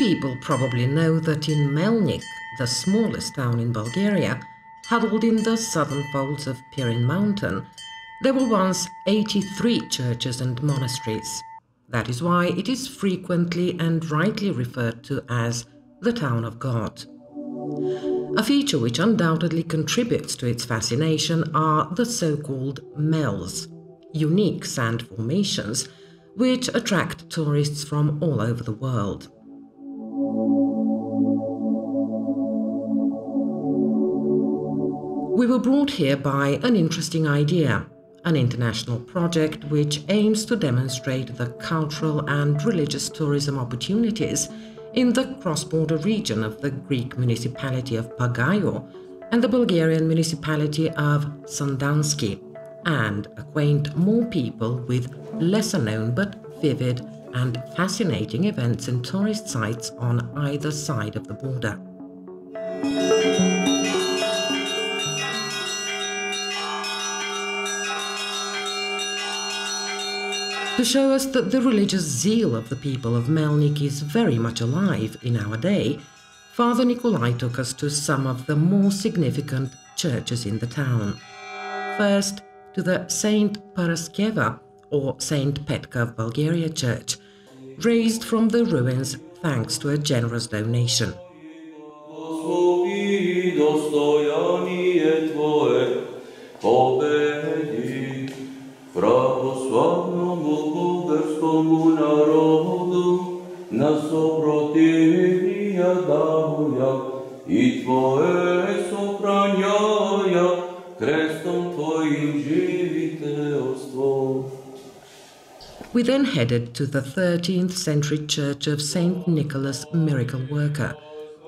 people probably know that in Melnik, the smallest town in Bulgaria, huddled in the southern folds of Pirin Mountain, there were once 83 churches and monasteries. That is why it is frequently and rightly referred to as the Town of God. A feature which undoubtedly contributes to its fascination are the so-called mels, unique sand formations which attract tourists from all over the world. We were brought here by an interesting idea, an international project which aims to demonstrate the cultural and religious tourism opportunities in the cross-border region of the Greek municipality of Pagaio and the Bulgarian municipality of Sandanski, and acquaint more people with lesser-known but vivid and fascinating events and tourist sites on either side of the border. To show us that the religious zeal of the people of Melnik is very much alive in our day, Father Nikolai took us to some of the more significant churches in the town. First, to the Saint Paraskeva or Saint Petka of Bulgaria church, raised from the ruins thanks to a generous donation. We then headed to the 13th century church of Saint Nicholas Miracle Worker,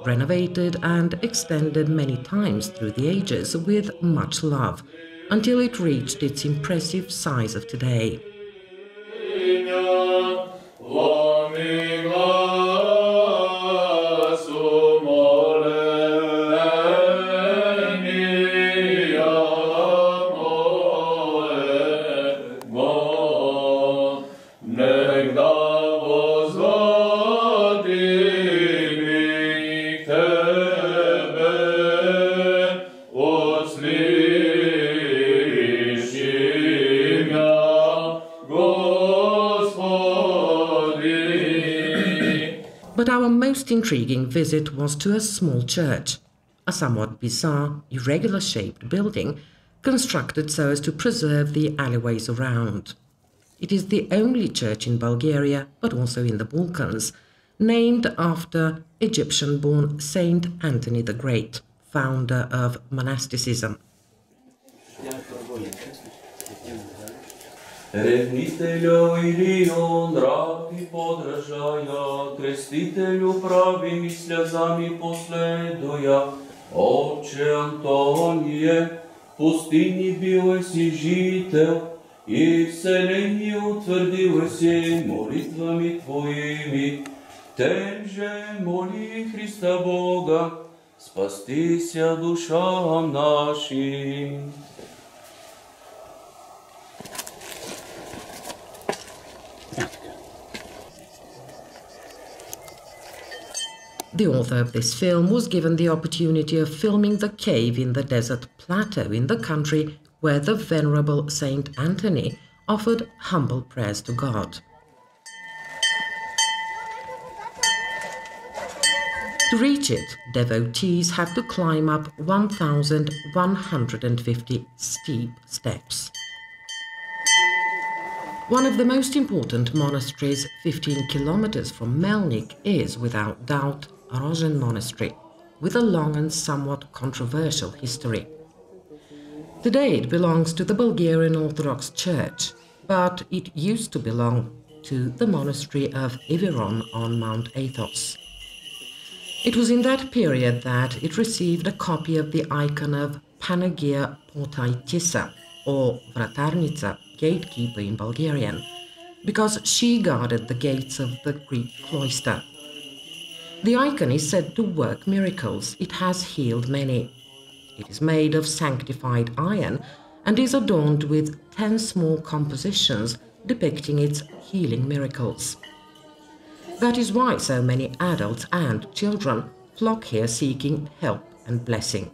renovated and extended many times through the ages with much love, until it reached its impressive size of today. But our most intriguing visit was to a small church, a somewhat bizarre, irregular-shaped building constructed so as to preserve the alleyways around. It is the only church in Bulgaria, but also in the Balkans, named after Egyptian-born Saint Anthony the Great, founder of monasticism. Ревнителю Илион, раби подражая, крестителю правим и слезами последуя, Отче Антоnie, в пустыни бил си жител, и вселение утвердил си молитвами твоими, тем же моли Христа Бога, спастися душам нашим. The author of this film was given the opportunity of filming the cave in the desert plateau in the country where the venerable Saint Anthony offered humble prayers to God. To reach it, devotees have to climb up 1,150 steep steps. One of the most important monasteries 15 kilometers from Melnik is, without doubt, Rozhen Monastery, with a long and somewhat controversial history. Today it belongs to the Bulgarian Orthodox Church, but it used to belong to the monastery of Iviron on Mount Athos. It was in that period that it received a copy of the icon of Panagia Portaitissa, or Vratarnica, gatekeeper in Bulgarian, because she guarded the gates of the Greek cloister. The icon is said to work miracles. It has healed many. It is made of sanctified iron and is adorned with 10 small compositions depicting its healing miracles. That is why so many adults and children flock here seeking help and blessing.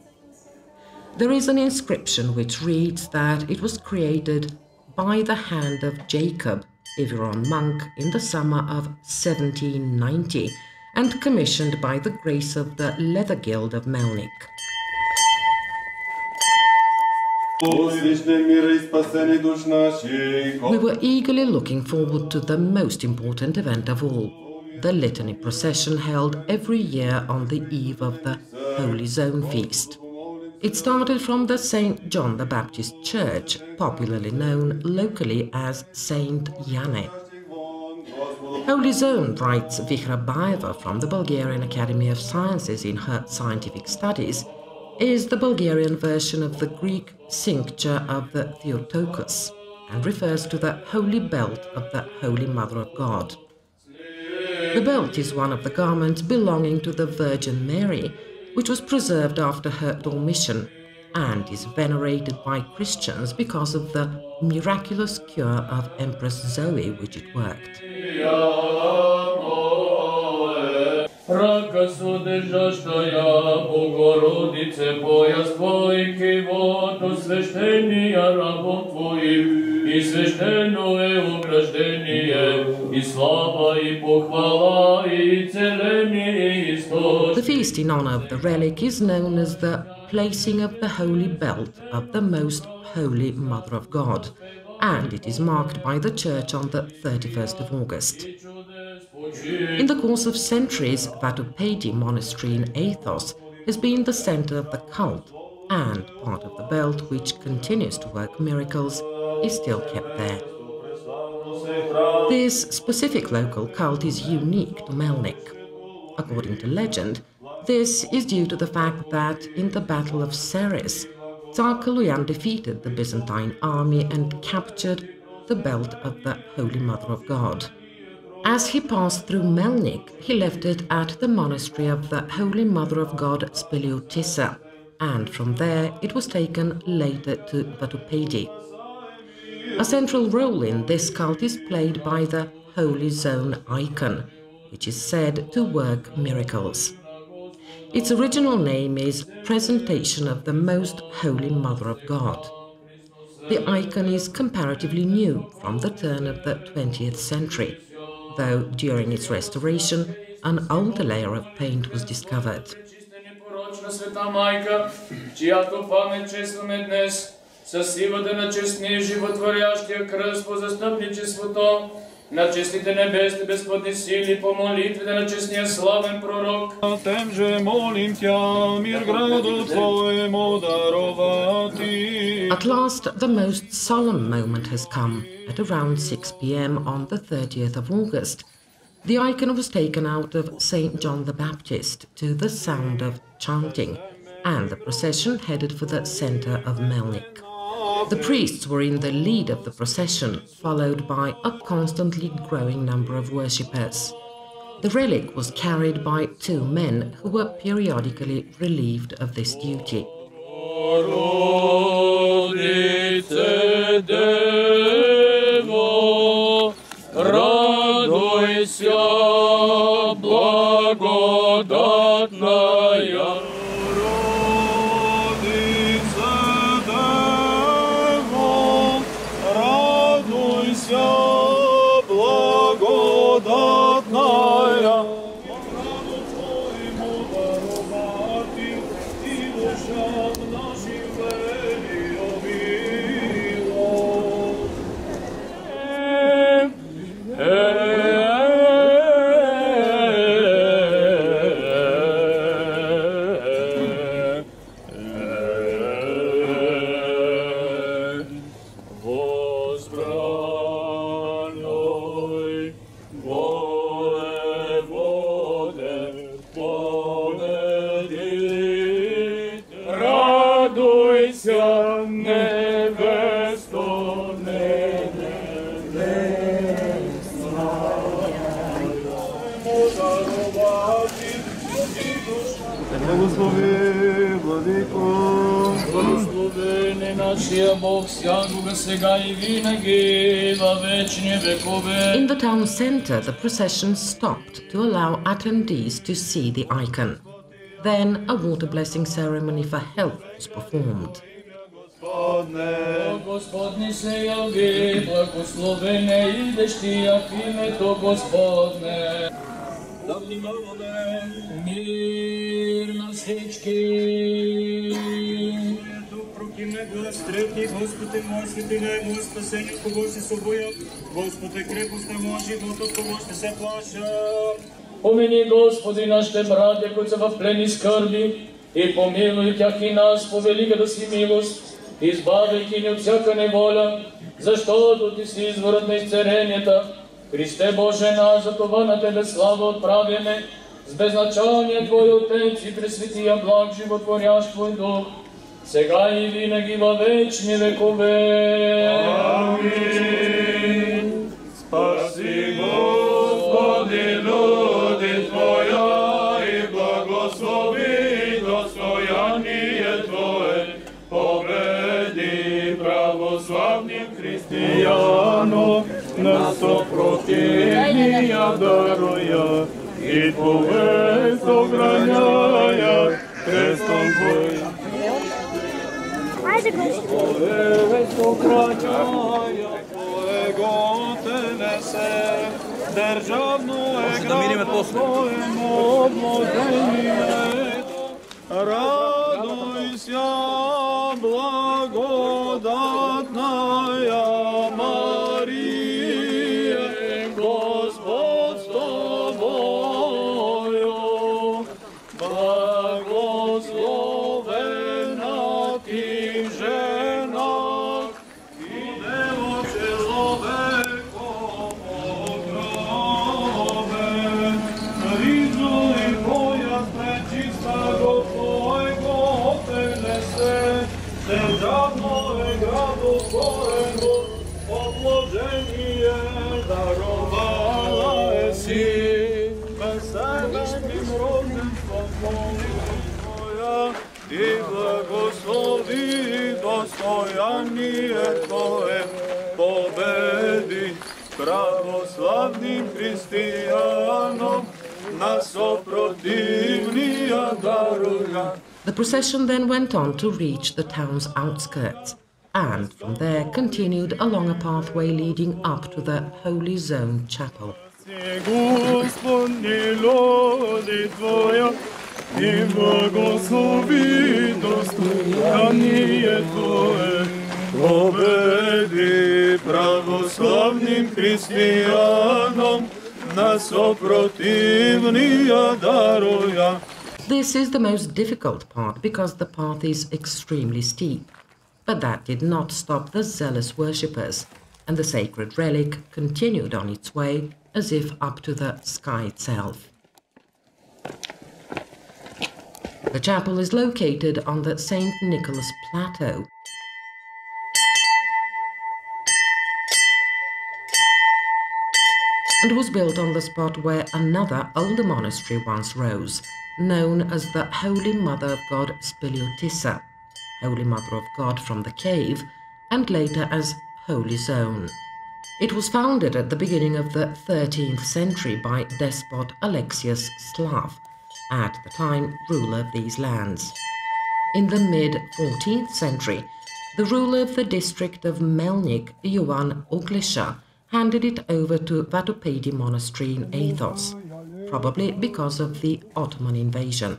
There is an inscription which reads that it was created by the hand of Jacob, Iveron monk, in the summer of 1790 and commissioned by the grace of the Leather Guild of Melnik. We were eagerly looking forward to the most important event of all, the Litany procession held every year on the eve of the Holy Zone feast. It started from the St. John the Baptist Church, popularly known locally as St. Yane. Holy Zone, writes Vihra Baeva from the Bulgarian Academy of Sciences in her scientific studies, is the Bulgarian version of the Greek cincture of the Theotokos and refers to the holy belt of the Holy Mother of God. The belt is one of the garments belonging to the Virgin Mary, which was preserved after her dormition and is venerated by Christians because of the miraculous cure of Empress Zoe which it worked. The feast in honor of the relic is known as the placing of the holy belt of the Most Holy Mother of God, and it is marked by the Church on the 31st of August. In the course of centuries, Vatupedi Monastery in Athos has been the center of the cult, and part of the belt, which continues to work miracles, is still kept there. This specific local cult is unique to Melnik. According to legend, this is due to the fact that in the Battle of Seres, Tsar Kaloyan defeated the Byzantine army and captured the belt of the Holy Mother of God. As he passed through Melnik, he left it at the monastery of the Holy Mother of God Speliotissa, and from there it was taken later to Vatupedi. A central role in this cult is played by the Holy Zone icon, which is said to work miracles. Its original name is Presentation of the Most Holy Mother of God. The icon is comparatively new, from the turn of the 20th century, though during its restoration an older layer of paint was discovered. На честите небесни безплодни сили, по молитвите на честния славен пророк. Тем же молим Тя, мир граду Твоему даровати. At last, the most solemn moment has come. At around 6 p.m. on the 30th of August, the icon was taken out of St. John the Baptist to the sound of chanting, and the procession headed for the center of Melnik. The priests were in the lead of the procession, followed by a constantly growing number of worshippers. The relic was carried by two men who were periodically relieved of this duty. Благослови, Владико. Благословени нашия Бог, всякога сега и винаги, във вечни векове. In the town center, the procession stopped to allow attendees to see the icon. Then a water blessing ceremony for health was performed. Господни се яви, благословене идещия в името Господне. Да внимаваме, мир на всички. Прокине глас трети, Господи мой, светиля и мой спасение, кого ще се боя, Господи крепост на мой живот, от кого ще се плаша. Помени, Господи, нашите братя, които са в плен и скърби, и помилуй тях и нас по великата си милост, избавяйки ни от всяка неволя, защото Ти си изворът на изцеренията. Христе Боже наш, за това на Тебе слава отправяме, с безначалния Твой Отец и пресветия благ животворящ Твой Дух, сега и винаги във вечни векове. Амин. Спаси, Господи, люди Твоя и благослови достояние Твое, победи православним християнам, на съпротивния даруя и Твое сохраняя крестом Твой. Твое сохраняя, Твоего Те несе, държавно е град Твоему обложението. Радуйся, благодатная Мария, Господь с Тобою, благословена Ти в женах, и Дево человеком огробен, ризу и пояс пречистого Твоего Те несе, державно е граду Твоему обложение даровала еси, веселеним рожденством Твоя, и благослови достояние Твое, победи православным християнам, на сопротивния даруя. The procession then went on to reach the town's outskirts, and from there continued along a pathway leading up to the Holy Zone Chapel. Господи, люди Твоя, и благослови достояние Твое, победи православным християнам, на сопротивния даруя. This is the most difficult part because the path is extremely steep. But that did not stop the zealous worshippers, and the sacred relic continued on its way as if up to the sky itself. The chapel is located on the St. Nicholas Plateau. And was built on the spot where another older monastery once rose, known as the Holy Mother of God Spiliotissa, Holy Mother of God from the Cave, and later as Holy Zone. It was founded at the beginning of the 13th century by despot Alexius Slav, at the time ruler of these lands. In the mid-14th century, the ruler of the district of Melnik, Ioan Oglisha, handed it over to Vatopedi Monastery in Athos, probably because of the Ottoman invasion.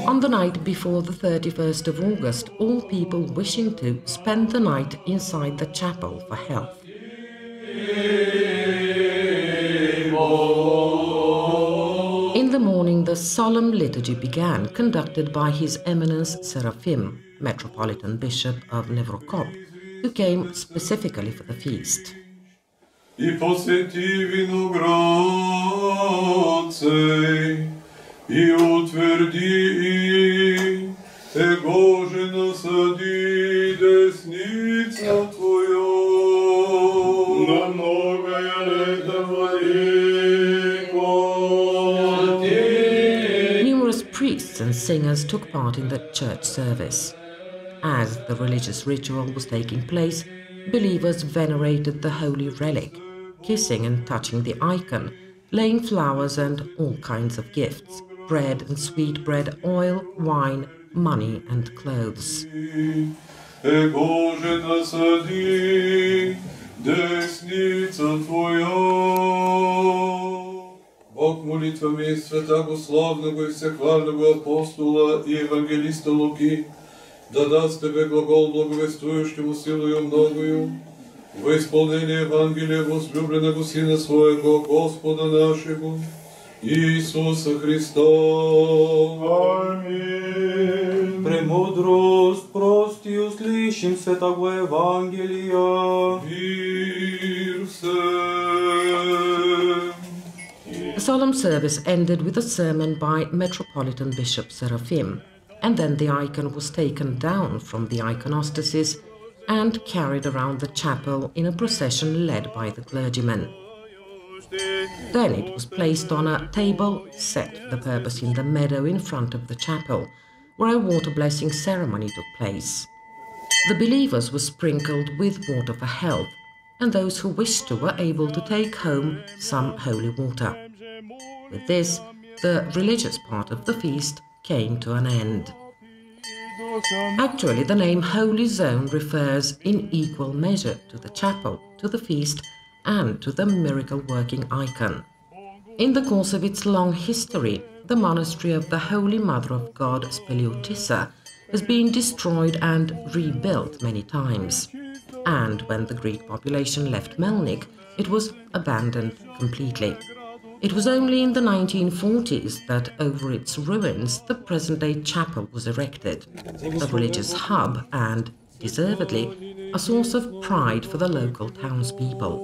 On the night before the 31st of August, all people wishing to spend the night inside the chapel for health. In the morning, the solemn liturgy began, conducted by His Eminence Seraphim, Metropolitan Bishop of Nevrokop, who came specifically for the feast. И посети виноград сей, и утверди, его же насади десница Твоя. На and singers took part in the church service. As the religious ritual was taking place, believers venerated the holy relic, kissing and touching the icon, laying flowers and all kinds of gifts, bread and sweetbread, oil, wine, money and clothes. Бог молитвами святаго славного и всехвального апостола и евангелиста Луки да даст тебе глагол благовествующему силою многою во исполнение Евангелия возлюбленного Сына Своего, Господа нашего, Иисуса Христа. Аминь. Премудрость прости услышим святого Евангелия. Мир The solemn service ended with a sermon by Metropolitan Bishop Seraphim, and then the icon was taken down from the iconostasis and carried around the chapel in a procession led by the clergymen. Then it was placed on a table set for the purpose in the meadow in front of the chapel, where a water blessing ceremony took place. The believers were sprinkled with water for health, and those who wished to were able to take home some holy water. With this, the religious part of the feast came to an end. Actually, the name Holy Zone refers in equal measure to the chapel, to the feast, and to the miracle-working icon. In the course of its long history, the monastery of the Holy Mother of God, Speliotissa, has been destroyed and rebuilt many times. And when the Greek population left Melnik, it was abandoned completely. It was only in the 1940s that over its ruins the present-day chapel was erected, a religious hub and, deservedly, a source of pride for the local townspeople.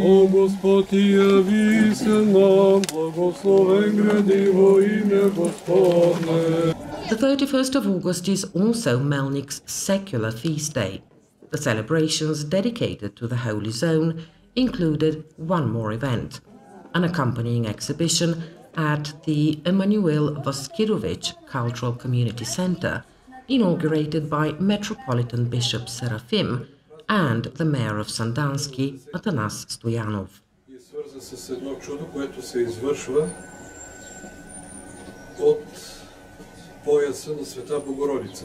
О Господь, явися нам, благословен гряди во имя Господне. The 31st of August is also Melnik's secular feast day. The celebrations dedicated to the Holy Zone included one more event, an accompanying exhibition at the Emanuel Voskirovich Cultural Community Center, inaugurated by Metropolitan Bishop Seraphim and the Mayor of Sandansky, Atanas Stoyanov. И свързан с едно чудо, което се извършва от пояса на Света Богородица.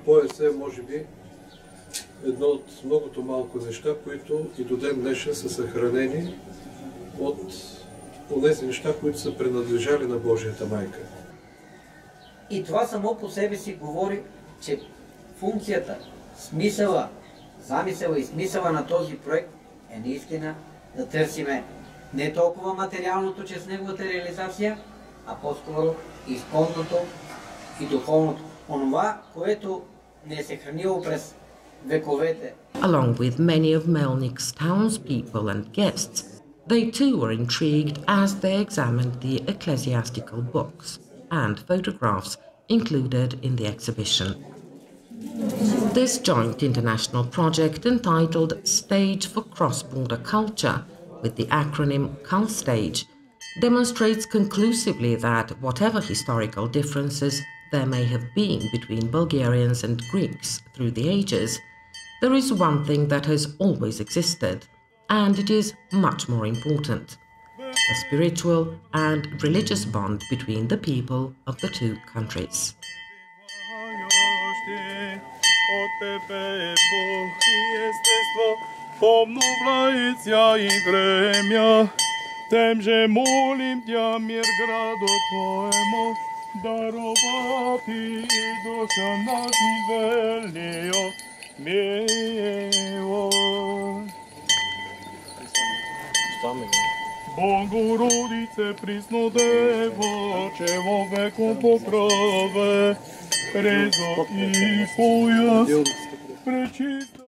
Пояса е, може би, едно от многото малко неща, които и до ден днешен са съхранени от тези неща, които са принадлежали на Божията майка. И това само по себе си говори, че функцията, смисъла, замисъла и смисъла на този проект е наистина да търсиме не толкова материалното чрез неговата реализация, а по-скоро изконното и духовното. Онова, което не е съхранило през вековете. Along with many of Melnik's townspeople and guests, they too were intrigued as they examined the ecclesiastical books and photographs included in the exhibition. This joint international project, entitled Stage for Cross-Border Culture, with the acronym CulStage, demonstrates conclusively that whatever historical differences there may have been between Bulgarians and Greeks through the ages, there is one thing that has always existed, and it is much more important: a spiritual and religious bond between the people of the two countries. Темже молим Тя мир граду Твоему, даровати душа наш велио мило. Богородице, присно Дево, човеку покрове, презо и пояс, пречиста.